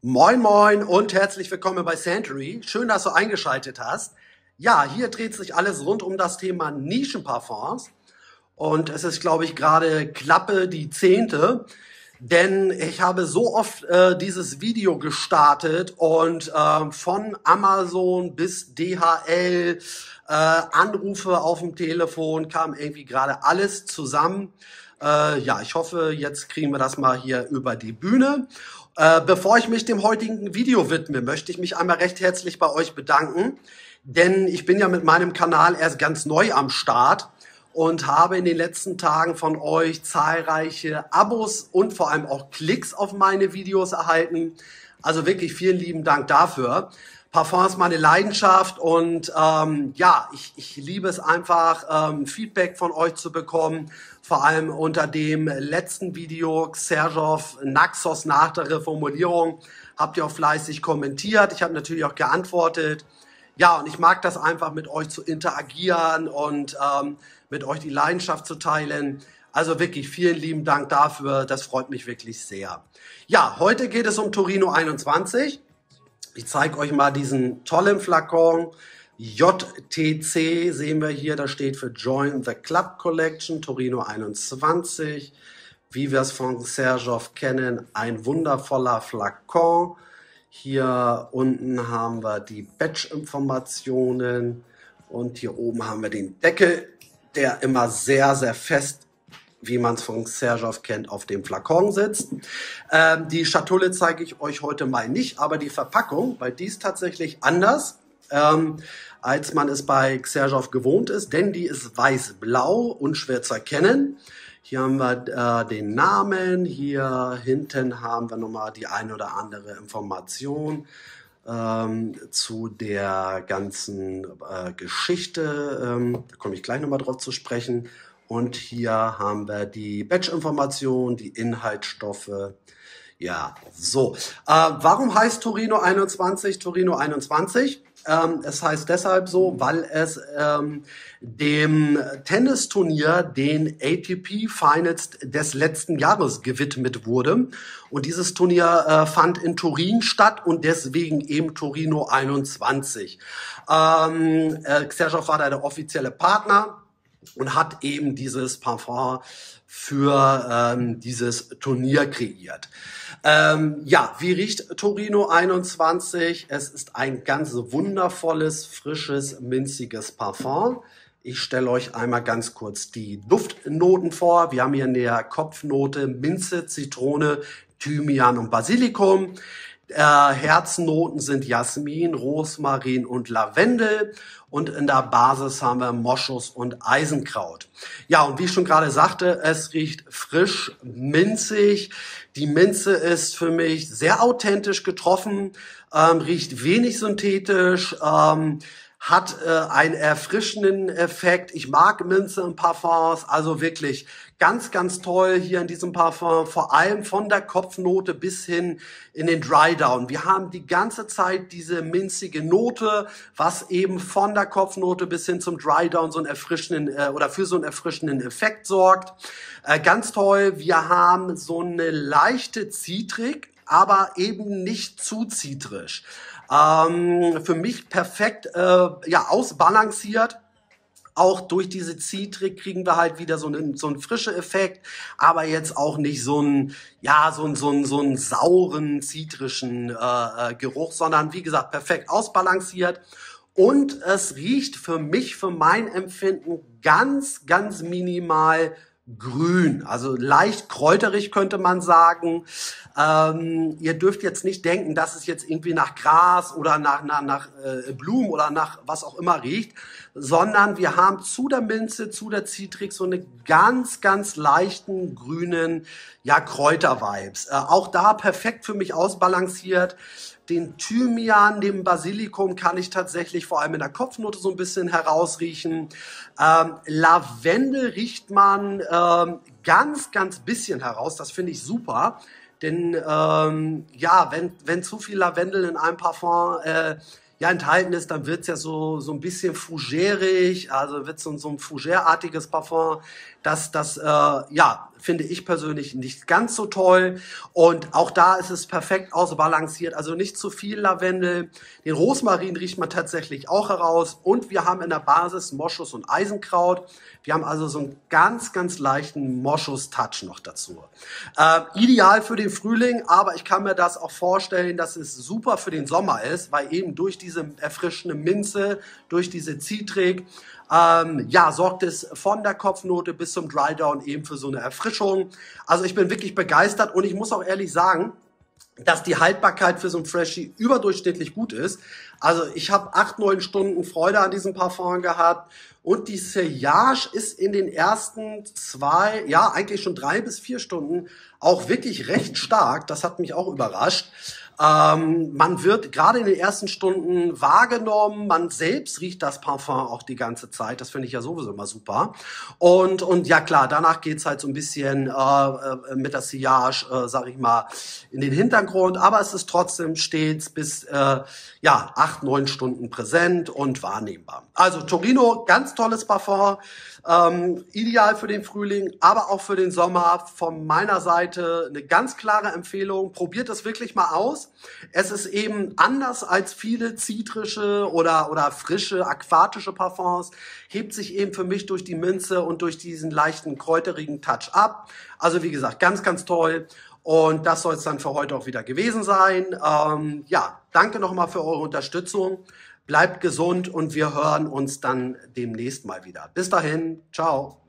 Moin Moin und herzlich willkommen bei Santory. Schön, dass du eingeschaltet hast. Ja, hier dreht sich alles rund um das Thema Nischenparfums. Und es ist, glaube ich, gerade Klappe die 10. Denn ich habe so oft dieses Video gestartet und von Amazon bis DHL, Anrufe auf dem Telefon, kam irgendwie gerade alles zusammen. Ja, ich hoffe, jetzt kriegen wir das mal hier über die Bühne. Bevor ich mich dem heutigen Video widme, möchte ich mich einmal recht herzlich bei euch bedanken, denn ich bin ja mit meinem Kanal erst ganz neu am Start und habe in den letzten Tagen von euch zahlreiche Abos und vor allem auch Klicks auf meine Videos erhalten. Also wirklich vielen lieben Dank dafür. Parfum ist meine Leidenschaft und ja, ich liebe es einfach, Feedback von euch zu bekommen. Vor allem unter dem letzten Video, Xerjoff Naxos nach der Reformulierung, habt ihr auch fleißig kommentiert. Ich habe natürlich auch geantwortet. Ja, und ich mag das einfach, mit euch zu interagieren und mit euch die Leidenschaft zu teilen. Also wirklich vielen lieben Dank dafür. Das freut mich wirklich sehr. Ja, heute geht es um Torino 21. Ich zeige euch mal diesen tollen Flakon. JTC sehen wir hier, das steht für Join the Club Collection, Torino 21. Wie wir es von Xerjoff kennen, ein wundervoller Flakon. Hier unten haben wir die Batch-Informationen und hier oben haben wir den Deckel, der immer sehr, sehr fest, wie man es von Xerjoff kennt, auf dem Flakon sitzt. Die Schatulle zeige ich euch heute mal nicht, aber die Verpackung, weil die ist tatsächlich anders, als man es bei Xerjoff gewohnt ist, denn die ist weiß-blau und schwer zu erkennen. Hier haben wir den Namen, hier hinten haben wir nochmal die eine oder andere Information zu der ganzen Geschichte. Da komme ich gleich nochmal drauf zu sprechen. Und hier haben wir die Batch-Information, die Inhaltsstoffe. Ja, so. Warum heißt Torino 21 Torino 21? Es heißt deshalb so, weil es dem Tennisturnier, den ATP Finals des letzten Jahres gewidmet wurde. Und dieses Turnier fand in Turin statt und deswegen eben Torino 21. Xerjoff war da der offizielle Partner und hat eben dieses Parfum für dieses Turnier kreiert. Ja, wie riecht Torino 21? Es ist ein ganz wundervolles, frisches, minziges Parfum. Ich stelle euch einmal ganz kurz die Duftnoten vor. Wir haben hier in der Kopfnote Minze, Zitrone, Thymian und Basilikum. Herznoten sind Jasmin, Rosmarin und Lavendel und in der Basis haben wir Moschus und Eisenkraut. Ja, und wie ich schon gerade sagte, es riecht frisch, minzig. Die Minze ist für mich sehr authentisch getroffen, riecht wenig synthetisch, hat einen erfrischenden Effekt. Ich mag Minze in Parfums, also wirklich ganz, ganz toll hier in diesem Parfum, vor allem von der Kopfnote bis hin in den Dry Down. Wir haben die ganze Zeit diese minzige Note, was eben von der Kopfnote bis hin zum Dry Down so einen erfrischenden oder für so einen erfrischenden Effekt sorgt. Ganz toll. Wir haben so eine leichte Zitrik, aber eben nicht zu zitrisch. Für mich perfekt ja, ausbalanciert. Auch durch diese Zitrik kriegen wir halt wieder so einen frischen Effekt, aber jetzt auch nicht so einen, ja, so einen sauren, zitrischen Geruch, sondern wie gesagt, perfekt ausbalanciert. Und es riecht für mich, für mein Empfinden, ganz, ganz minimal grün, also leicht kräuterig könnte man sagen. Ihr dürft jetzt nicht denken, dass es jetzt irgendwie nach Gras oder nach Blumen oder nach was auch immer riecht, sondern wir haben zu der Minze, zu der Zitrik so eine ganz, ganz leichten grünen, ja, Kräuter-Vibes. Auch da perfekt für mich ausbalanciert. Den Thymian, den Basilikum kann ich tatsächlich vor allem in der Kopfnote so ein bisschen herausriechen. Lavendel riecht man ganz, ganz bisschen heraus. Das finde ich super. Denn ja, wenn zu viel Lavendel in einem Parfum ja enthalten ist, dann wird's ja so ein bisschen fougérig, also wird so ein fougère-artiges Parfum. Das ja, finde ich persönlich nicht ganz so toll. Und auch da ist es perfekt ausbalanciert, also nicht zu viel Lavendel. Den Rosmarin riecht man tatsächlich auch heraus. Und wir haben in der Basis Moschus und Eisenkraut. Wir haben also so einen ganz leichten Moschus-Touch noch dazu. Ideal für den Frühling, aber ich kann mir das auch vorstellen, dass es super für den Sommer ist, weil eben durch diese erfrischende Minze, durch diese Zitrik, ja, sorgt es von der Kopfnote bis zum Dry Down eben für so eine Erfrischung. Also ich bin wirklich begeistert und ich muss auch ehrlich sagen, dass die Haltbarkeit für so ein Freshie überdurchschnittlich gut ist. Also ich habe 8-9 Stunden Freude an diesem Parfum gehabt und die Sillage ist in den ersten 2, ja eigentlich schon 3 bis 4 Stunden auch wirklich recht stark. Das hat mich auch überrascht. Man wird gerade in den ersten Stunden wahrgenommen, man selbst riecht das Parfum auch die ganze Zeit, das finde ich ja sowieso immer super. Und ja klar, danach geht's halt so ein bisschen mit der Sillage, sag ich mal, in den Hintergrund, aber es ist trotzdem stets bis ja 8-9 Stunden präsent und wahrnehmbar. Also Torino, ganz tolles Parfum, ideal für den Frühling, aber auch für den Sommer. Von meiner Seite eine ganz klare Empfehlung, probiert es wirklich mal aus. Es ist eben anders als viele zitrische oder frische, aquatische Parfums, hebt sich eben für mich durch die Minze und durch diesen leichten kräuterigen Touch ab. Also wie gesagt, ganz toll. Und das soll es dann für heute auch wieder gewesen sein. Ja, danke nochmal für eure Unterstützung. Bleibt gesund und wir hören uns dann demnächst mal wieder. Bis dahin, ciao.